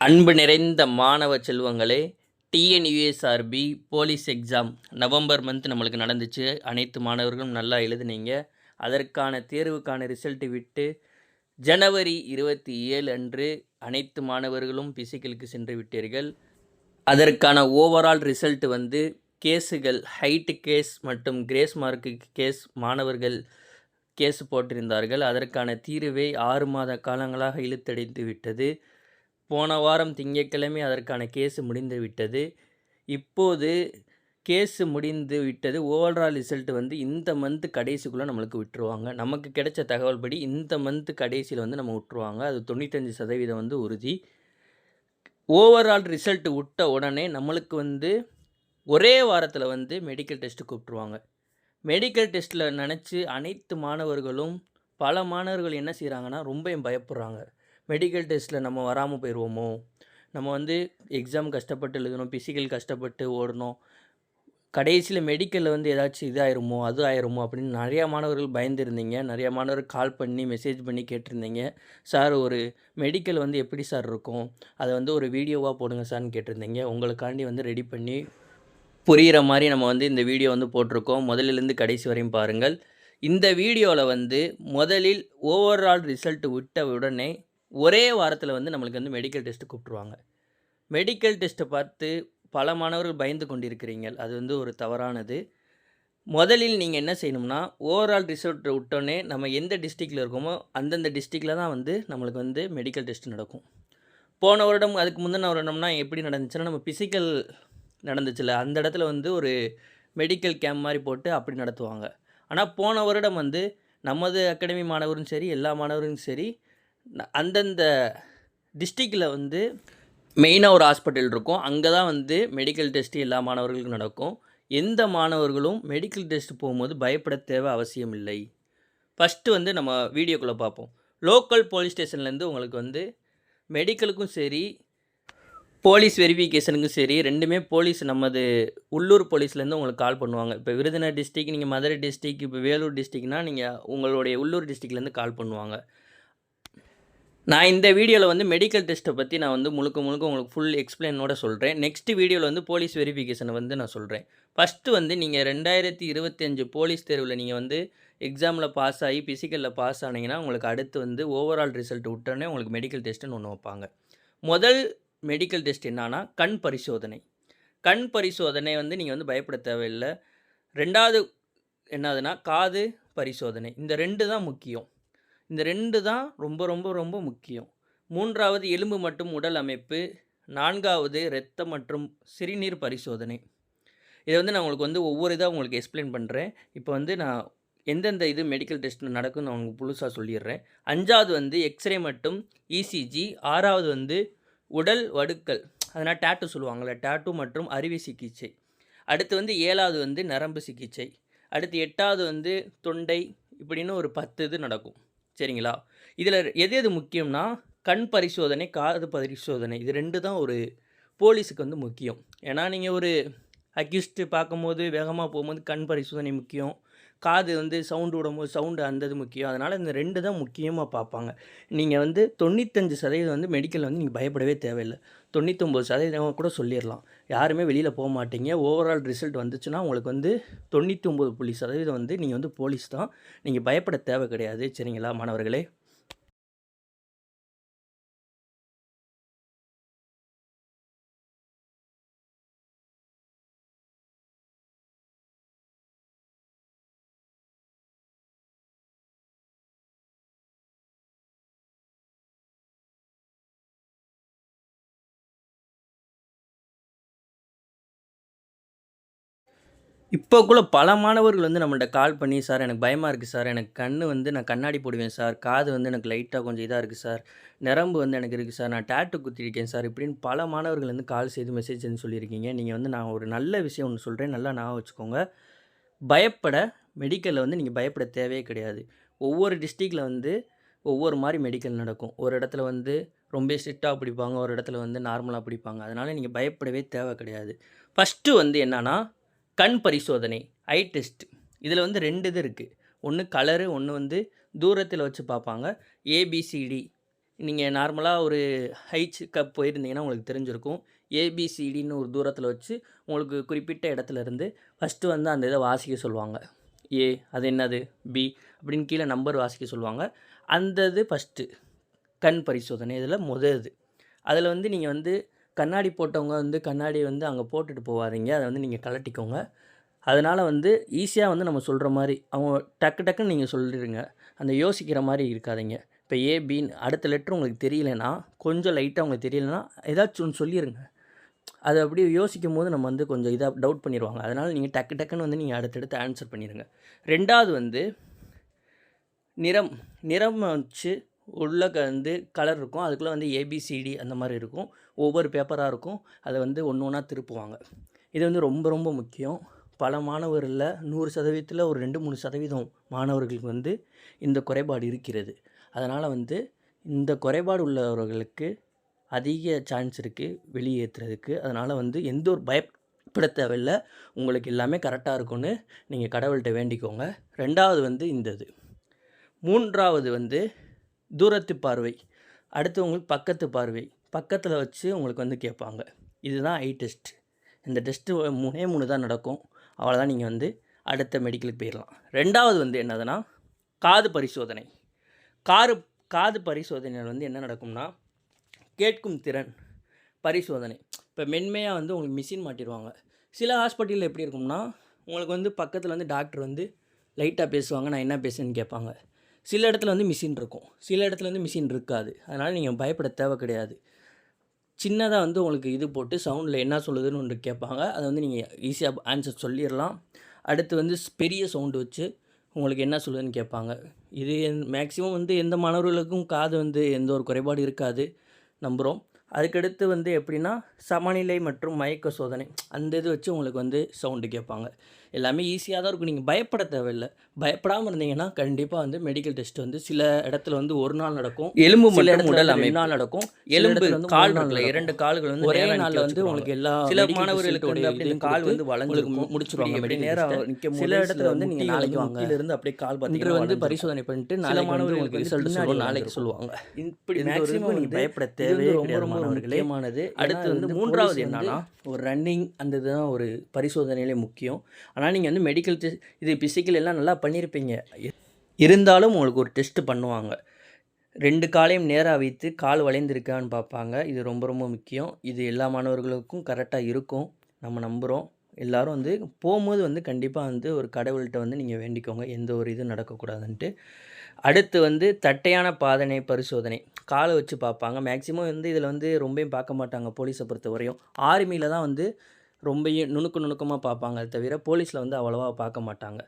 அன்பு நிறைந்த மாணவ செல்வங்களே, TNUSRB police exam November month நம்மளுக்கு நடந்துச்சு. அனைத்து மாணவர்களும் நல்லா எழுதுனீங்க. அதற்கான தேர்வுக்கான ரிசல்ட்டு விட்டு ஜனவரி 27 அன்று அனைத்து மாணவர்களும் பிசிக்கலுக்கு சென்று விட்டீர்கள். அதற்கான ஓவரால் ரிசல்ட் வந்து கேஸுகள் ஹைட்டு கேஸ் மற்றும் கிரேஸ் மார்க்கு கேஸ் மாணவர்கள் கேஸ் போட்டிருந்தார்கள். அதற்கான தீர்வை 6 மாத காலங்களாக இழுத்தடித்து விட்டது. போன வாரம் திங்கட்கிழமை அதற்கான கேஸு முடிந்து விட்டது. இப்போது கேஸு முடிந்து விட்டது. ஓவரால் ரிசல்ட் வந்து இந்த மந்த் கடைசிக்குள்ளே நம்மளுக்கு விட்டுருவாங்க. நமக்கு கிடைச்ச தகவல் படி இந்த மந்த் கடைசியில் வந்து நம்ம விட்டுருவாங்க. அது 95% வந்து உறுதி. ஓவரால் ரிசல்ட் விட்ட உடனே நம்மளுக்கு வந்து ஒரே வாரத்தில் வந்து மெடிக்கல் டெஸ்ட்டு கூப்பிட்ருவாங்க. மெடிக்கல் டெஸ்ட்டில் நினச்சி அனைத்து மாணவர்களும் பல மாணவர்கள் என்ன செய்கிறாங்கன்னா ரொம்ப பயப்படுறாங்க. மெடிக்கல் டெஸ்ட்டில் நம்ம வராமல் போயிடுவோமோ, நம்ம வந்து எக்ஸாம் கஷ்டப்பட்டு எழுதணும், பிசிக்கல் கஷ்டப்பட்டு ஓடணும், கடைசியில் மெடிக்கலில் வந்து ஏதாச்சும் இதாயிருமோ அது ஆயிருமோ அப்படின்னு நிறையா மாணவர்கள் பயந்துருந்தீங்க. நிறையா மாணவர்கள் கால் பண்ணி மெசேஜ் பண்ணி கேட்டிருந்தீங்க. சார் ஒரு மெடிக்கல் வந்து எப்படி சார் இருக்கும், அதை வந்து ஒரு வீடியோவாக போடுங்க சார்னு கேட்டிருந்தீங்க. உங்களுக்காண்டி வந்து ரெடி பண்ணி புரிகிற மாதிரி நம்ம வந்து இந்த வீடியோ வந்து போட்டிருக்கோம். முதலிலேருந்து கடைசி வரையும் பாருங்கள். இந்த வீடியோவில் வந்து முதலில் ஓவரால் ரிசல்ட் விட்ட உடனே ஒரே வாரத்தில் வந்து நம்மளுக்கு வந்து மெடிக்கல் டெஸ்ட்டு கூப்பிட்ருவாங்க. மெடிக்கல் டெஸ்ட்டை பார்த்து பல மாணவர்கள் பயந்து கொண்டிருக்கிறீர்கள். அது வந்து ஒரு தவறானது. முதலில் நீங்கள் என்ன செய்யணும்னா, ஓவரால் ரிசல்ட் விட்டோன்னே நம்ம எந்த டிஸ்ட்ரிக்டில் இருக்கோமோ அந்தந்த டிஸ்ட்ரிக்டில் தான் வந்து நம்மளுக்கு வந்து மெடிக்கல் டெஸ்ட் நடக்கும். போன வருடம் அதுக்கு முந்தின வருடம்னா எப்படி நடந்துச்சுன்னா, நம்ம பிசிக்கல் நடந்துச்சுல்ல, அந்த இடத்துல வந்து ஒரு மெடிக்கல் கேம்ப் மாதிரி போட்டு அப்படி நடத்துவாங்க. ஆனால் போன வருடம் வந்து நமது அகாடமி மாணவரும் சரி, எல்லா மாணவரும் சரி, அந்தந்த டிஸ்ட்ரிக்டில் வந்து மெயினாக ஒரு ஹாஸ்பிட்டல் இருக்கும். அங்கே தான் வந்து மெடிக்கல் டெஸ்ட்டு எல்லா மாணவர்களுக்கும் நடக்கும். எந்த மாணவர்களும் மெடிக்கல் டெஸ்ட் போகும்போது பயப்பட தேவை அவசியம் இல்லை. ஃபஸ்ட்டு வந்து நம்ம வீடியோக்குள்ளே பார்ப்போம். லோக்கல் போலீஸ் ஸ்டேஷன்லேருந்து உங்களுக்கு வந்து மெடிக்கலுக்கும் சரி, போலீஸ் வெரிஃபிகேஷனுக்கும் சரி, ரெண்டுமே போலீஸ் நமது உள்ளூர் போலீஸ்லேருந்து உங்களுக்கு கால் பண்ணுவாங்க. இப்போ விருதுநகர் டிஸ்ட்ரிக், நீங்கள் மதுரை டிஸ்ட்ரிக், இப்போ வேலூர் டிஸ்ட்ரிக்னால் நீங்கள் உங்களுடைய உள்ளூர் டிஸ்ட்ரிக்ட்லேருந்து கால் பண்ணுவாங்க. நான் இந்த வீடியோவில் வந்து மெடிக்கல் டெஸ்ட்டை பற்றி நான் வந்து முழுக்க உங்களுக்கு ஃபுல் எக்ஸ்பிளைனோட சொல்கிறேன். நெக்ஸ்ட் வீடியோவில் வந்து போலீஸ் வெரிஃபிகேஷனை வந்து நான் சொல்கிறேன். ஃபஸ்ட்டு வந்து நீங்கள் 2025 போலீஸ் தேர்வில் நீங்கள் வந்து எக்ஸாமில் பாஸ் ஆகி பிசிக்கலில் பாஸ் ஆனீங்கன்னா உங்களுக்கு அடுத்து வந்து ஓவரால் ரிசல்ட் விட்டோன்னே உங்களுக்கு மெடிக்கல் டெஸ்ட்டுன்னு ஒன்று வைப்பாங்க. முதல் மெடிக்கல் டெஸ்ட் என்னன்னா கண் பரிசோதனை. கண் பரிசோதனை வந்து நீங்கள் வந்து பயப்பட தேவையில்லை. ரெண்டாவது என்னதுன்னா காது பரிசோதனை. இந்த 2 தான் முக்கியம். இந்த 2 தான் ரொம்ப முக்கியம். 3வது எலும்பு மற்றும் உடல் அமைப்பு. 4வது இரத்தம் மற்றும் சிறுநீர் பரிசோதனை. இதை வந்து நான் உங்களுக்கு வந்து ஒவ்வொரு இதாக உங்களுக்கு எக்ஸ்பிளைன் பண்ணுறேன். இப்போ வந்து நான் எந்தெந்த இது மெடிக்கல் டெஸ்ட் நடக்குன்னு நான் உங்களுக்கு முழுசாக சொல்லிடுறேன். 5வது வந்து எக்ஸ்ரே மற்றும் இசிஜி. 6வது வந்து உடல் வடுக்கள், அதனால் டேட்டு சொல்லுவாங்கள்ல, டேட்டு மற்றும் அறுவை சிகிச்சை. அடுத்து வந்து 7வது வந்து நரம்பு சிகிச்சை. அடுத்து 8வது வந்து தொண்டை, இப்படின்னு ஒரு 10 இது நடக்கும். சரிங்களா? இதில் எது முக்கியம்னா கண் பரிசோதனை, காது பரிசோதனை. இது 2 தான் ஒரு போலீஸுக்கு வந்து முக்கியம். ஏன்னா நீங்கள் ஒரு அக்யூஸ்ட்டு பார்க்கும்போது வேகமாக போகும்போது கண் பரிசோதனை முக்கியம், காது வந்து சவுண்டு விடும்போது சவுண்டு அந்த இது முக்கியம். அதனால் இந்த 2 தான் முக்கியமாக பார்ப்பாங்க. நீங்கள் வந்து 95% வந்து மெடிக்கலில் வந்து நீங்கள் பயப்படவே தேவையில்லை. 99% கூட சொல்லிடலாம். யாருமே வெளியில் போக மாட்டீங்க. ஓவரால் ரிசல்ட் வந்துச்சுன்னா உங்களுக்கு வந்து 99% வந்து நீங்கள் வந்து போலீஸ் தான். நீங்கள் பயப்பட தேவை கிடையாது. சரிங்களா மாணவர்களே? இப்போக்குள்ள பல மாணவர்கள் வந்து நம்மள்ட்ட கால் பண்ணி, சார் எனக்கு பயமாக இருக்குது சார், எனக்கு கண்ணு வந்து நான் கண்ணாடி போடுவேன் சார், காது வந்து எனக்கு லைட்டாக கொஞ்சம் இதாக இருக்குது சார், நரம்பு வந்து எனக்கு இருக்குது சார், நான் டேட்டு குத்திருக்கேன் சார், இப்படின்னு பல மாணவர்கள் வந்து கால் செய்து மெசேஜ் சொல்லியிருக்கீங்க. நீங்கள் வந்து நான் ஒரு நல்ல விஷயம் ஒன்று சொல்கிறேன், நல்லா ஞாபகம் வச்சுக்கோங்க. பயப்பட மெடிக்கலில் வந்து நீங்கள் பயப்பட தேவையே கிடையாது. ஒவ்வொரு டிஸ்ட்ரிக்டில் வந்து ஒவ்வொரு மாதிரி மெடிக்கல் நடக்கும். ஒரு இடத்துல வந்து ரொம்ப ஸ்ட்ரிக்டாக பிடிப்பாங்க, ஒரு இடத்துல வந்து நார்மலாக பிடிப்பாங்க. அதனால் நீங்கள் பயப்படவே தேவை கிடையாது. ஃபஸ்ட்டு வந்து என்னன்னா கண் பரிசோதனை, ஐ டெஸ்ட். இதில் வந்து 2 இது இருக்குது. ஒன்று கலரு, ஒன்று வந்து தூரத்தில் வச்சு பார்ப்பாங்க. ஏபிசிடி நீங்கள் நார்மலாக ஒரு கப் போயிருந்தீங்கன்னா உங்களுக்கு தெரிஞ்சிருக்கும். ஏபிசிடின்னு ஒரு தூரத்தில் வச்சு உங்களுக்கு குறிப்பிட்ட இடத்துல இருந்து ஃபஸ்ட்டு வந்து அந்த இதை வாசிக்க சொல்லுவாங்க. ஏ அது என்னது, பி அப்படின்னு கீழே நம்பர் வாசிக்க சொல்லுவாங்க. அந்த இது ஃபஸ்ட்டு கண் பரிசோதனை இதில் இது. அதில் வந்து நீங்கள் வந்து கண்ணாடி போட்டவங்க வந்து கண்ணாடி வந்து அங்கே போட்டுட்டு போகாதீங்க. அதை வந்து நீங்கள் கழட்டிக்கோங்க. அதனால் வந்து ஈஸியாக வந்து நம்ம சொல்கிற மாதிரி அவங்க டக்குன்னு நீங்கள் சொல்லிடுங்க. அந்த யோசிக்கிற மாதிரி இருக்காதீங்க. இப்போ ஏ பின்னு அடுத்த லெட்ரு உங்களுக்கு தெரியலனா, கொஞ்சம் லைட்டாக உங்களுக்கு தெரியலனா ஏதாச்சும் ஒன்று சொல்லிடுங்க. அதை அப்படியே யோசிக்கும் போது நம்ம வந்து கொஞ்சம் இதாக டவுட் பண்ணிடுவாங்க. அதனால் நீங்கள் டக்குன்னு வந்து நீங்கள் அடுத்தடுத்து ஆன்சர் பண்ணிடுங்க. 2வது வந்து நிறம் வச்சு உள்ள வந்து கலர் இருக்கும். அதுக்குள்ளே வந்து ஏபிசிடி அந்த மாதிரி இருக்கும். ஒவ்வொரு பேப்பராக இருக்கும். அதை வந்து ஒன்று ஒன்றா திருப்புவாங்க. இது வந்து ரொம்ப ரொம்ப முக்கியம். பல மாணவர்களில் 100%ல் ஒரு 2-3% மாணவர்களுக்கு வந்து இந்த குறைபாடு இருக்கிறது. அதனால் வந்து இந்த குறைபாடு உள்ளவர்களுக்கு அதிக சான்ஸ் இருக்குது வெளியேற்றுறதுக்கு. அதனால் வந்து எந்த ஒரு பயப்பட தேவையில்ல. உங்களுக்கு எல்லாமே கரெக்டாக இருக்கும்னு நீங்கள் கடவுள்கிட்ட வேண்டிக்கோங்க. 2வது வந்து இந்த இது. 3வது வந்து தூரத்து பார்வை. அடுத்து உங்களுக்கு பக்கத்து பார்வை. பக்கத்தில் வச்சு உங்களுக்கு வந்து கேட்பாங்க. இதுதான் ஐ டெஸ்ட். இந்த டெஸ்ட்டு 3 தான் நடக்கும். அவ்வளோதான். நீங்கள் வந்து அடுத்த மெடிக்கலுக்கு போயிடலாம். 2வது வந்து என்னதுன்னா காது பரிசோதனை. காது பரிசோதனையில் வந்து என்ன நடக்கும்னா கேட்கும் திறன் பரிசோதனை. இப்போ மென்மையாக வந்து உங்களுக்கு மிஷின் மாட்டிடுவாங்க. சில ஹாஸ்பிட்டலில் எப்படி இருக்கும்னா உங்களுக்கு வந்து பக்கத்தில் வந்து டாக்டர் வந்து லைட்டாக பேசுவாங்க. நான் என்ன பேசுன்னு கேட்பாங்க. சில இடத்துல வந்து மிஷின் இருக்கும், சில இடத்துல வந்து மிஷின் இருக்காது. அதனால் நீங்கள் பயப்பட தேவை கிடையாது. சின்னதாக வந்து உங்களுக்கு இது போட்டு சவுண்டில் என்ன சொல்லுதுன்னு ஒன்று கேட்பாங்க. அதை வந்து நீங்கள் ஈஸியாக ஆன்சர் சொல்லிடலாம். அடுத்து வந்து பெரிய சவுண்டு வச்சு உங்களுக்கு என்ன சொல்லுதுன்னு கேட்பாங்க. இது மேக்ஸிமம் வந்து எந்த மாணவர்களுக்கும் காது வந்து எந்த ஒரு குறைபாடு இருக்காது நம்புகிறோம். அதுக்கடுத்து வந்து எப்படின்னா சமநிலை மற்றும் மயக்க சோதனை. அந்த இது வச்சு உங்களுக்கு வந்து சவுண்டு கேட்பாங்க. எல்லாமே ஈஸியாக தான் இருக்கும். நீங்கள் பயப்பட தேவையில்லை. பயப்படாமல் இருந்தீங்கன்னா கண்டிப்பாக வந்து மெடிக்கல் டெஸ்ட் வந்து சில இடத்துல வந்து ஒரு நாள் நடக்கும். எலும்பு மற்றும் உடல் அமைப்பு 2 நாள் நடக்கும். எலும்பு கால் இருக்குல்ல, 2 கால்கள் வந்து ஒரே நாளில் வந்து உங்களுக்கு எல்லா சில மாணவர்களுக்கு வந்து அப்படி கால் வந்து வளைஞ்சு முடிச்சிருவாங்க. அப்படி நேராக நிற்க சில இடத்துல வந்து நீங்கள் நாளைக்கு வாங்க இருந்து அப்படியே கால் இன்று வந்து பரிசோதனை பண்ணிட்டு சில மாணவர்களுக்கு ரிசல்ட் சொல்லுவோம், நாளைக்கு சொல்லுவாங்க. இப்படி மேக்ஸிமம் நீங்கள் பயப்பட தேவையே ரொம்ப முக்கியமானது. அடுத்து வந்து 3வது என்னன்னா ஒரு ரன்னிங். அந்த இதுதான் ஒரு பரிசோதனையிலே முக்கியம். ஆனால் நீங்கள் வந்து மெடிக்கல் டெஸ்ட் இது பிசிக்கல் எல்லாம் நல்லா பண்ணியிருப்பீங்க. இருந்தாலும் உங்களுக்கு ஒரு டெஸ்ட்டு பண்ணுவாங்க. 2 காலையும் நேராக வைத்து கால் வளைந்திருக்கான்னு பார்ப்பாங்க. இது ரொம்ப ரொம்ப முக்கியம். இது எல்லா மாணவர்களுக்கும் கரெக்டாக இருக்கும் நம்ம நம்புகிறோம். எல்லோரும் வந்து போகும்போது வந்து கண்டிப்பாக வந்து ஒரு கடவுள்கிட்ட வந்து நீங்கள் வேண்டிக்கோங்க எந்த ஒரு இது நடக்கக்கூடாதுன்ட்டு. அடுத்து வந்து தட்டையான பாதனை பரிசோதனை. காலை வச்சு பார்ப்பாங்க. மேக்ஸிமம் வந்து இதில் வந்து ரொம்பவும் பார்க்க மாட்டாங்க போலீஸை பொறுத்த வரையும். ஆர்மியில் தான் வந்து ரொம்பவும் நுணுக்கமாக பார்ப்பாங்க. அது தவிர போலீஸில் வந்து அவ்வளோவா பார்க்க மாட்டாங்க.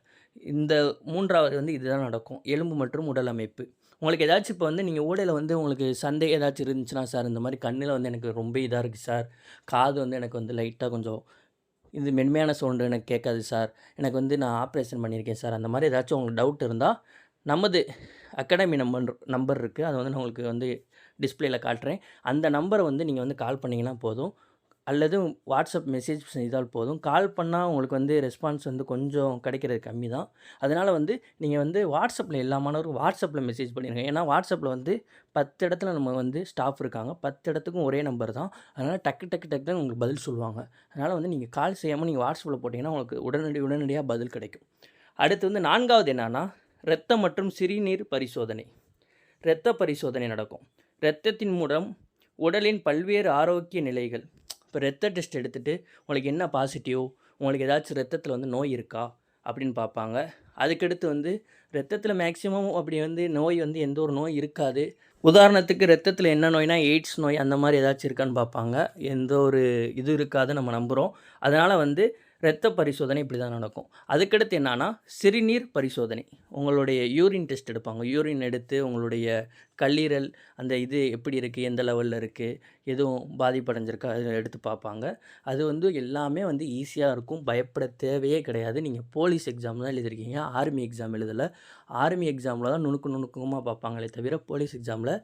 இந்த 3வது வந்து இதுதான் நடக்கும். எலும்பு மற்றும் உடல் அமைப்பு. உங்களுக்கு ஏதாச்சும் இப்போ வந்து நீங்கள் ஊடையில் வந்து உங்களுக்கு சந்தேகம் ஏதாச்சும் இருந்துச்சுன்னா, சார் இந்த மாதிரி கண்ணில் வந்து எனக்கு ரொம்ப இதாக இருக்குது சார், காது வந்து எனக்கு வந்து லைட்டாக கொஞ்சம் இது மென்மையான சவுண்டு எனக்கு கேட்காது சார், எனக்கு வந்து நான் ஆப்ரேஷன் பண்ணியிருக்கேன் சார், அந்த மாதிரி ஏதாச்சும் உங்களுக்கு டவுட் இருந்தால் நமது அகாடமி நம்பர் இருக்குது. அதை வந்து நான் உங்களுக்கு வந்து டிஸ்பிளேயில் காட்டுறேன். அந்த நம்பரை வந்து நீங்கள் வந்து கால் பண்ணிங்கன்னா போதும், அல்லது வாட்ஸ்அப் மெசேஜ் செய்தால் போதும். கால் பண்ணால் உங்களுக்கு வந்து ரெஸ்பான்ஸ் வந்து கொஞ்சம் கிடைக்கிறது கம்மி தான். அதனால் வந்து நீங்கள் வந்து வாட்ஸ்அப்பில் எல்லா மாணவரும் வாட்ஸ்அப்பில் மெசேஜ் பண்ணிடுங்க. ஏன்னா வாட்ஸ்அப்பில் வந்து 10 இடத்துல நம்ம வந்து ஸ்டாஃப் இருக்காங்க. 10 இடத்துக்கும் ஒரே நம்பர் தான். அதனால் டக்குன்னு உங்களுக்கு பதில் சொல்லுவாங்க. அதனால் வந்து நீங்கள் கால் செய்யாமல் நீங்கள் வாட்ஸ்அப்பில் போட்டிங்கன்னா உங்களுக்கு உடனடியாக பதில் கிடைக்கும். அடுத்து வந்து 4வது என்னன்னா இரத்தம் மற்றும் சிறுநீர் பரிசோதனை. இரத்த பரிசோதனை நடக்கும். இரத்தத்தின் மூலம் உடலின் பல்வேறு ஆரோக்கிய நிலைகள். இப்போ ரத்த டெஸ்ட் எடுத்துகிட்டு உங்களுக்கு என்ன பாசிட்டிவ், உங்களுக்கு ஏதாச்சும் ரத்தத்தில் வந்து நோய் இருக்கா அப்படின்னு பார்ப்பாங்க. அதுக்கடுத்து வந்து ரத்தத்தில் மேக்ஸிமம் அப்படி வந்து நோய் வந்து எந்த ஒரு நோய் இருக்காது. உதாரணத்துக்கு ரத்தத்தில் என்ன நோய்னா எய்ட்ஸ் நோய் அந்த மாதிரி ஏதாச்சும் இருக்கான்னு பார்ப்பாங்க. எந்த ஒரு இது இருக்காது நம்ம நம்புகிறோம். அதனால் வந்து இரத்த பரிசோதனை இப்படி தான் நடக்கும். அதுக்கடுத்து என்னன்னா சிறுநீர் பரிசோதனை. உங்களுடைய யூரின் டெஸ்ட் எடுப்பாங்க. யூரின் எடுத்து உங்களுடைய கல்லீரல் அந்த இது எப்படி இருக்குது, எந்த லெவலில் இருக்குது, எதுவும் பாதிப்படைஞ்சிருக்கா அதை எடுத்து பார்ப்பாங்க. அது வந்து எல்லாமே வந்து ஈஸியாக இருக்கும். பயப்பட தேவையே கிடையாது. நீங்கள் போலீஸ் எக்ஸாம் தான் எழுதிருக்கீங்க, ஆர்மி எக்ஸாம் எழுதலை. ஆர்மி எக்ஸாமில் தான் நுணுக்கமாக பார்ப்பாங்களே தவிர போலீஸ் எக்ஸாமில்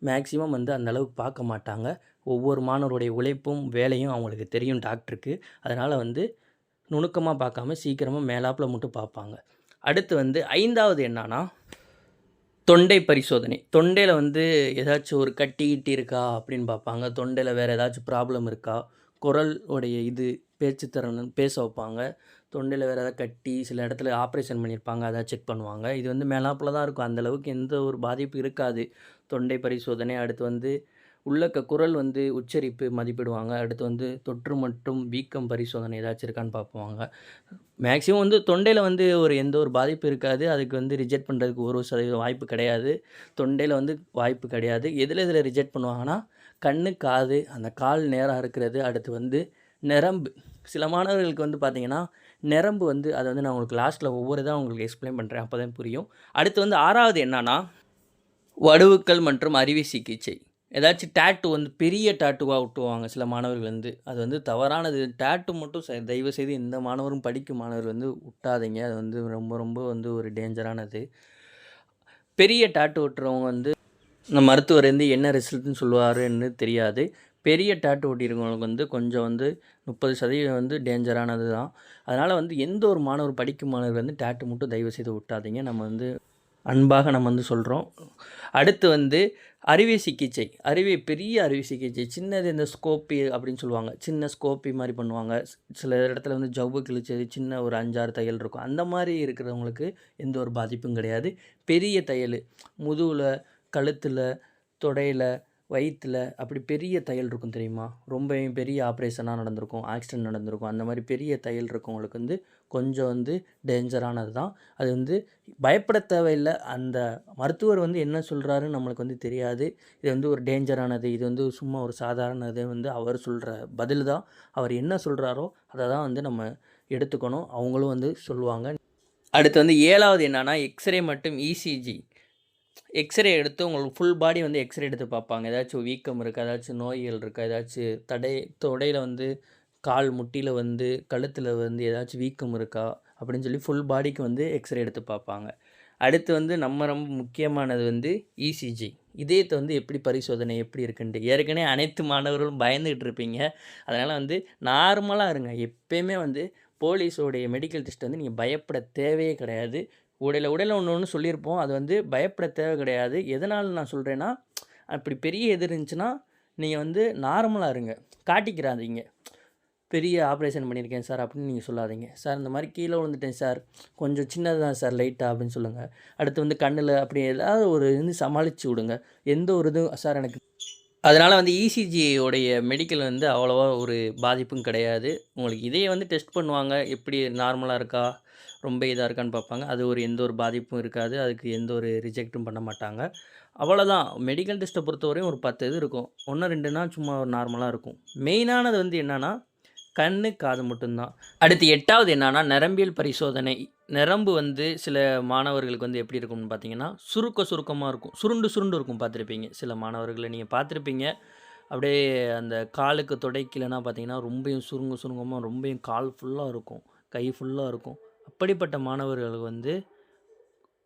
மேக்ஸிமம் வந்து அந்தளவுக்கு பார்க்க மாட்டாங்க. ஒவ்வொரு மாணவருடைய உழைப்பும் வேலையும் அவங்களுக்கு தெரியும் டாக்டருக்கு. அதனால் வந்து நுணுக்கமாக பார்க்காம சீக்கிரமாக மேலாப்பில் மட்டும் பார்ப்பாங்க. அடுத்து வந்து 5வது என்னன்னா தொண்டை பரிசோதனை. தொண்டையில வந்து ஏதாச்சும் ஒரு கட்டி கிட்டி இருக்கா அப்படின்னு பார்ப்பாங்க. தொண்டையில வேறு ஏதாச்சும் ப்ராப்ளம் இருக்கா? குரல் உடைய பேச்சு திறன் பேச வைப்பாங்க. தொண்டையில வேறு ஏதாவது கட்டி, சில இடத்துல ஆப்ரேஷன் பண்ணியிருப்பாங்க. அத செக் பண்ணுவாங்க. இது வந்து மேலாப்புல தான் இருக்கும். அந்த அளவுக்கு எந்த ஒரு பாதிப்பும் இருக்காது. தொண்டை பரிசோதனை. அடுத்து வந்து குரல் வந்து உச்சரிப்பு மதிப்பிடுவாங்க. அடுத்து வந்து தொற்று மற்றும் வீக்கம் பரிசோதனை ஏதாச்சும் இருக்கான்னு பார்ப்பாங்க. மேக்ஸிமம் வந்து தொண்டையில வந்து எந்த ஒரு பாதிப்பும் இருக்காது. அதுக்கு வந்து ரிஜெக்ட் பண்ணுறதுக்கு 1% வாய்ப்பு கிடையாது. தொண்டையில வந்து வாய்ப்பு கிடையாது. எதில ரிஜெக்ட் பண்ணுவாங்கன்னா, கண்ணு, காது, அந்த கால் நேரா இருக்கிறது. அடுத்து வந்து நரம்பு. சில மாணவர்களுக்கு வந்து பார்த்தீங்கன்னா, நரம்பு வந்து அத வந்து நான் உங்களுக்கு லாஸ்ட்ல ஒவ்வொரு இதா உங்களுக்கு எக்ஸ்ப்ளைன் பண்றேன். அப்பதான் புரியும். அடுத்து வந்து 6வது என்னன்னா, வடுவுக்கள் மற்றும் அறுவை சிகிச்சை. ஏதாச்சும் டாட்டூ வந்து பெரிய டாட்டூவா ஒட்டுவாங்க சில மாணவர்கள் வந்து. அது வந்து தவறானது. டாட்டூ மட்டும் தயவுசெய்து எந்த மாணவரும் படிக்கும் மாணவர் வந்து ஒட்டாதீங்க. அது வந்து ரொம்ப ரொம்ப வந்து ஒரு டேஞ்சரானது. பெரிய டாட்டூ ஒட்டுறவங்க வந்து இந்த மருத்துவர் வந்து என்ன ரிசல்ட்ன்னு சொல்லுவாருன்னு தெரியாது. பெரிய டாட்டூ ஒட்டியிருக்கவங்களுக்கு வந்து கொஞ்சம் வந்து 30% வந்து டேஞ்சரானது தான். அதனால வந்து எந்த ஒரு மாணவர் படிக்கும் மாணவர் வந்து டாட்டூ மட்டும் தயவுசெய்து ஒட்டாதீங்க. நம்ம வந்து அன்பாக நம்ம வந்து சொல்கிறோம். அடுத்து வந்து அறுவை சிகிச்சை. பெரிய அறுவை சிகிச்சை. சின்னது இந்த ஸ்கோப்பி அப்படின்னு சொல்லுவாங்க. சின்ன ஸ்கோப்பி மாரி பண்ணுவாங்க. சில இடத்துல வந்து ஜவ்வு கிழிச்சது சின்ன ஒரு 5, 6 தையல் இருக்கும். அந்த மாரி இருக்கிறவங்களுக்கு எந்த ஒரு பாதிப்பும் கிடையாது. பெரிய தையல் முதுகுல, கழுத்துல, தொடையில, வயித்துல அப்படி பெரிய தையல் இருக்கும் தெரியுமா? ரொம்பவும் பெரிய ஆப்ரேஷனா நடந்திருக்கும். ஆக்சிடென்ட் நடந்திருக்கும். அந்த மாரி பெரிய தையல் இருக்கவங்களுக்கு வந்து கொஞ்சம் வந்து டேஞ்சரானது தான். அது வந்து பயப்பட தேவையில்ல. அந்த மருத்துவர் வந்து என்ன சொல்றாருன்னு நம்மளுக்கு வந்து தெரியாது. இது வந்து ஒரு டேஞ்சரானது. இது வந்து சும்மா ஒரு சாதாரணது வந்து அவர் சொல்ற பதில் தான். அவர் என்ன சொல்றாரோ அத தான் வந்து நம்ம எடுத்துக்கணும். அவங்களும் வந்து சொல்லுவாங்க. அடுத்து வந்து 7வது என்னன்னா, எக்ஸ்ரே மற்றும் இசிஜி. எக்ஸ்ரே எடுத்து உங்களுக்கு ஃபுல் பாடி வந்து எக்ஸ்ரே எடுத்து பார்ப்பாங்க. ஏதாச்சும் வீக்கம் இருக்கா? ஏதாச்சும் நோய்கள் இருக்கா? ஏதாச்சும் தொடையில வந்து கால் முட்டியில வந்து, கழுத்தில வந்து ஏதாச்சும் வீக்கம் இருக்கா? அப்படின்னு சொல்லி ஃபுல் பாடிக்கு வந்து எக்ஸ்ரே எடுத்து பார்ப்பாங்க. அடுத்து வந்து நம்ம ரொம்ப முக்கியமானது வந்து இசிஜி. இதயத்த வந்து எப்படி பரிசோதனை எப்படி இருக்குன்ட்டு. ஏற்கனவே அனைத்து மாணவர்களும் பயந்துகிட்டு இருப்பீங்க. அதனால வந்து நார்மலா இருங்க. எப்பயுமே வந்து போலீஸோடைய மெடிக்கல் டெஸ்ட் வந்து நீங்க பயப்பட தேவையே கிடையாது. உடையில ஒண்ணு சொல்லியிருப்போம். அது வந்து பயப்பட தேவை கிடையாது. எதனால நான் சொல்றேன்னா, அப்படி பெரிய இது இருந்துச்சுன்னா, நீங்க வந்து நார்மலா இருங்க. காட்டிக்கிறாதீங்க. பெரிய ஆப்ரேஷன் பண்ணியிருக்கேன் சார் அப்படின்னு நீங்க சொல்லாதீங்க. சார் இந்த மாரி கீழ விழுந்துட்டேன் சார். கொஞ்சம் சின்னது தான் சார் லைட்டா அப்படின்னு சொல்லுங்க. அடுத்து வந்து கண்ணுல அப்படி ஏதாவது ஒரு இது சமாளிச்சு விடுங்க. எந்த ஒரு இதுவும் சார் எனக்கு அதனால வந்து இசிஜி உடைய மெடிக்கல் வந்து அவ்வளவா ஒரு பாதிப்பும் கிடையாது. உங்களுக்கு இதயம் வந்து டெஸ்ட் பண்ணுவாங்க. எப்படி நார்மலா இருக்கா? ரொம்ப இதா இருக்கான்னு பார்ப்பாங்க. அது எந்த ஒரு பாதிப்பும் இருக்காது. அதுக்கு எந்த ஒரு ரிஜெக்ட்டும் பண்ண மாட்டாங்க. அவ்வளோதான். மெடிக்கல் டெஸ்ட்ட பொறுத்தவரையும் ஒரு 10 இது இருக்கும். 1, 2னா சும்மா நார்மலா இருக்கும். மெயினானது வந்து என்னன்னா, கண்ணு, காது மட்டும்தான். அடுத்து 8வது என்னன்னா, நரம்பியல் பரிசோதனை. நரம்பு வந்து சில மாணவர்களுக்கு வந்து எப்படி இருக்கும்னு பார்த்தீங்கன்னா, சுருக்கமா இருக்கும். சுருண்டு சுருண்டு இருக்கும் பார்த்துருப்பீங்க. சில மாணவர்கள நீங்க பார்த்துருப்பீங்க. அப்படியே அந்த காலுக்கு தொடைக்கிலனா பார்த்தீங்கன்னா, ரொம்பயும் சுருங்கமா ரொம்பயும் கால் ஃபுல்லா இருக்கும். கை ஃபுல்லா இருக்கும். அப்படிப்பட்ட மாணவர்களுக்கு வந்து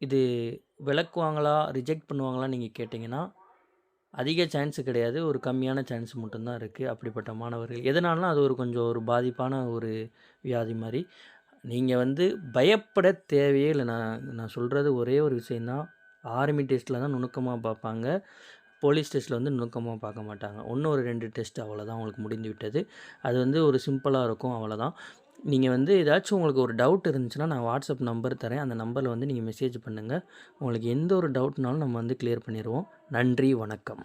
இது விலக்குவாங்களா? ரிஜெக்ட் பண்ணுவாங்களான்னு நீங்க கேட்டீங்கன்னா, அதிக சான்ஸ் கிடையாது. ஒரு கம்மியான சான்ஸ் மட்டும் தான் இருக்கு. அப்படிப்பட்ட மாணவர்கள் எதனாலனா, அது கொஞ்சம் ஒரு பாதிப்பான ஒரு வியாதி மாரி. நீங்க வந்து பயப்பட தேவையே இல்ல. நான் சொல்றது ஒரே ஒரு விஷயம் தான். ஆர்மி டெஸ்ட்ல தான் நுணுக்கமா பார்ப்பாங்க. போலீஸ் டெஸ்ட்ல வந்து நுணுக்கமா பார்க்க மாட்டாங்க. 1 ஒரு 2 டெஸ்ட் அவ்வளோதான் உங்களுக்கு முடிந்து விட்டது. அது வந்து ஒரு சிம்பிளா இருக்கும் அவ்வளோதான். நீங்க வந்து ஏதாச்சும் உங்களுக்கு ஒரு டவுட் இருந்துச்சுன்னா, நான் வாட்ஸ்அப் நம்பர் தரேன். அந்த நம்பர்ல வந்து நீங்க மெசேஜ் பண்ணுங்க. உங்களுக்கு எந்த ஒரு டவுட்னாலும் நம்ம வந்து கிளியர் பண்ணிருவோம். நன்றி, வணக்கம்.